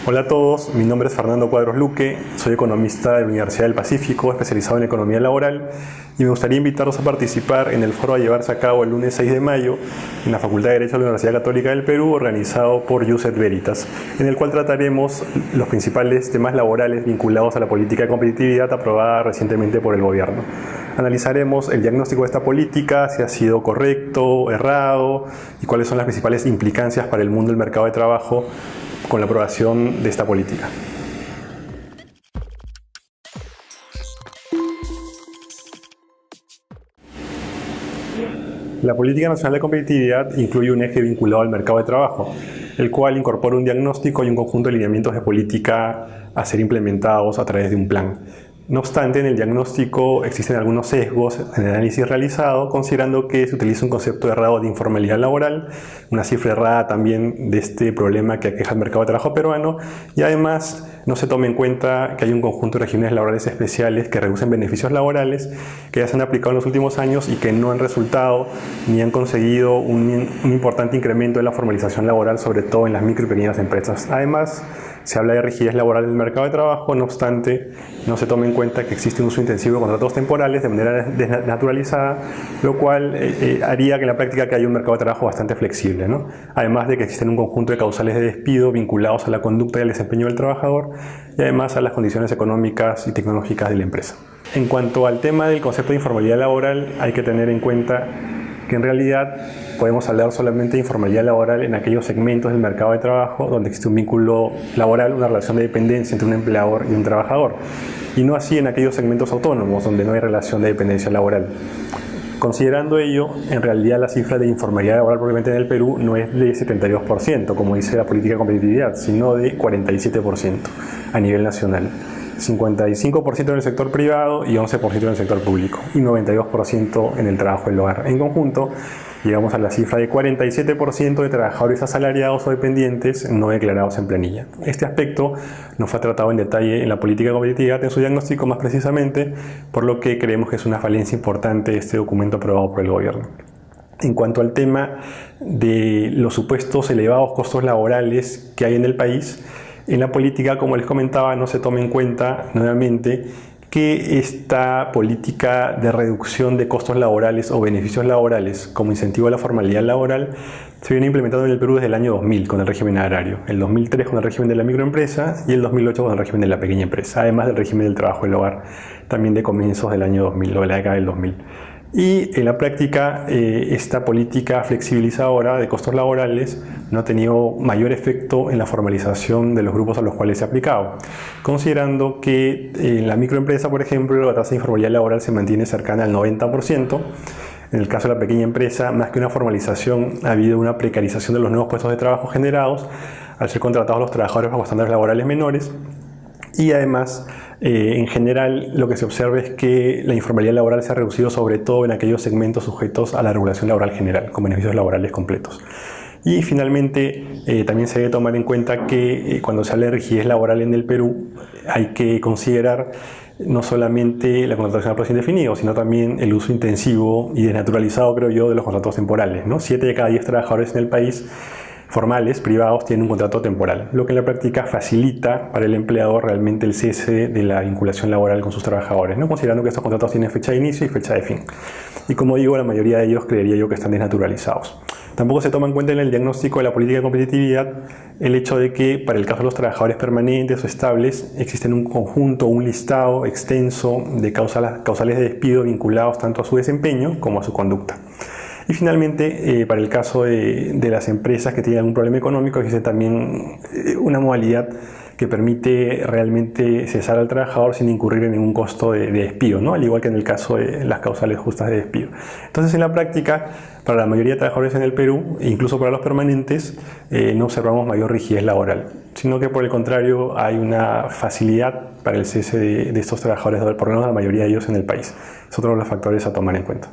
Hola a todos, mi nombre es Fernando Cuadros Luque, soy economista de la Universidad del Pacífico, especializado en economía laboral, y me gustaría invitarlos a participar en el foro a llevarse a cabo el lunes 6 de mayo en la Facultad de Derecho de la Universidad Católica del Perú, organizado por Ius et Veritas, en el cual trataremos los principales temas laborales vinculados a la política de competitividad aprobada recientemente por el gobierno. Analizaremos el diagnóstico de esta política, si ha sido correcto, errado, y cuáles son las principales implicancias para el mundo del mercado de trabajo con la aprobación de esta política. La Política Nacional de Competitividad incluye un eje vinculado al mercado de trabajo, el cual incorpora un diagnóstico y un conjunto de lineamientos de política a ser implementados a través de un plan. No obstante, en el diagnóstico existen algunos sesgos en el análisis realizado, considerando que se utiliza un concepto errado de informalidad laboral, una cifra errada también de este problema que aqueja el mercado de trabajo peruano, y además no se toma en cuenta que hay un conjunto de regímenes laborales especiales que reducen beneficios laborales que ya se han aplicado en los últimos años y que no han resultado ni han conseguido un importante incremento en la formalización laboral, sobre todo en las micro y pequeñas empresas. Además, se habla de rigidez laboral en el mercado de trabajo, no obstante, no se toma en cuenta que existe un uso intensivo de contratos temporales de manera desnaturalizada, lo cual haría que en la práctica que haya un mercado de trabajo bastante flexible, ¿no? Además de que existen un conjunto de causales de despido vinculados a la conducta y al desempeño del trabajador y además a las condiciones económicas y tecnológicas de la empresa. En cuanto al tema del concepto de informalidad laboral, hay que tener en cuenta que en realidad podemos hablar solamente de informalidad laboral en aquellos segmentos del mercado de trabajo donde existe un vínculo laboral, una relación de dependencia entre un empleador y un trabajador, y no así en aquellos segmentos autónomos donde no hay relación de dependencia laboral. Considerando ello, en realidad la cifra de informalidad laboral propiamente en el Perú no es de 72%, como dice la política de competitividad, sino de 47% a nivel nacional. 55% en el sector privado y 11% en el sector público y 92% en el trabajo del hogar. En conjunto, llegamos a la cifra de 47% de trabajadores asalariados o dependientes no declarados en planilla. Este aspecto no fue tratado en detalle en la política de competitividad en su diagnóstico más precisamente, por lo que creemos que es una falencia importante de este documento aprobado por el gobierno. En cuanto al tema de los supuestos elevados costos laborales que hay en el país, en la política, como les comentaba, no se toma en cuenta nuevamente que esta política de reducción de costos laborales o beneficios laborales como incentivo a la formalidad laboral se viene implementando en el Perú desde el año 2000 con el régimen agrario, el 2003 con el régimen de la microempresa y el 2008 con el régimen de la pequeña empresa, además del régimen del trabajo del hogar, también de comienzos del año 2000 o de la década del 2000. Y en la práctica, esta política flexibilizadora de costos laborales no ha tenido mayor efecto en la formalización de los grupos a los cuales se ha aplicado, considerando que en la microempresa, por ejemplo, la tasa de informalidad laboral se mantiene cercana al 90%. En el caso de la pequeña empresa, más que una formalización, ha habido una precarización de los nuevos puestos de trabajo generados al ser contratados los trabajadores bajo estándares laborales menores. Y además, en general, lo que se observa es que la informalidad laboral se ha reducido sobre todo en aquellos segmentos sujetos a la regulación laboral general, con beneficios laborales completos. Y finalmente, también se debe tomar en cuenta que cuando se habla de rigidez laboral en el Perú, hay que considerar no solamente la contratación a plazo indefinido, sino también el uso intensivo y desnaturalizado, creo yo, de los contratos temporales, ¿no? 7 de cada 10 trabajadores en el país formales, privados, tienen un contrato temporal, lo que en la práctica facilita para el empleador realmente el cese de la vinculación laboral con sus trabajadores, ¿no? Considerando que estos contratos tienen fecha de inicio y fecha de fin. Y como digo, la mayoría de ellos creería yo que están desnaturalizados. Tampoco se toma en cuenta en el diagnóstico de la política de competitividad el hecho de que para el caso de los trabajadores permanentes o estables existen un conjunto, un listado extenso de causales de despido vinculados tanto a su desempeño como a su conducta. Y finalmente, para el caso de las empresas que tienen algún problema económico, existe también una modalidad que permite realmente cesar al trabajador sin incurrir en ningún costo de despido, ¿no? Al igual que en el caso de las causales justas de despido. Entonces, en la práctica, para la mayoría de trabajadores en el Perú, e incluso para los permanentes, no observamos mayor rigidez laboral, sino que por el contrario hay una facilidad para el cese de estos trabajadores, por lo menos la mayoría de ellos en el país. Es otro de los factores a tomar en cuenta.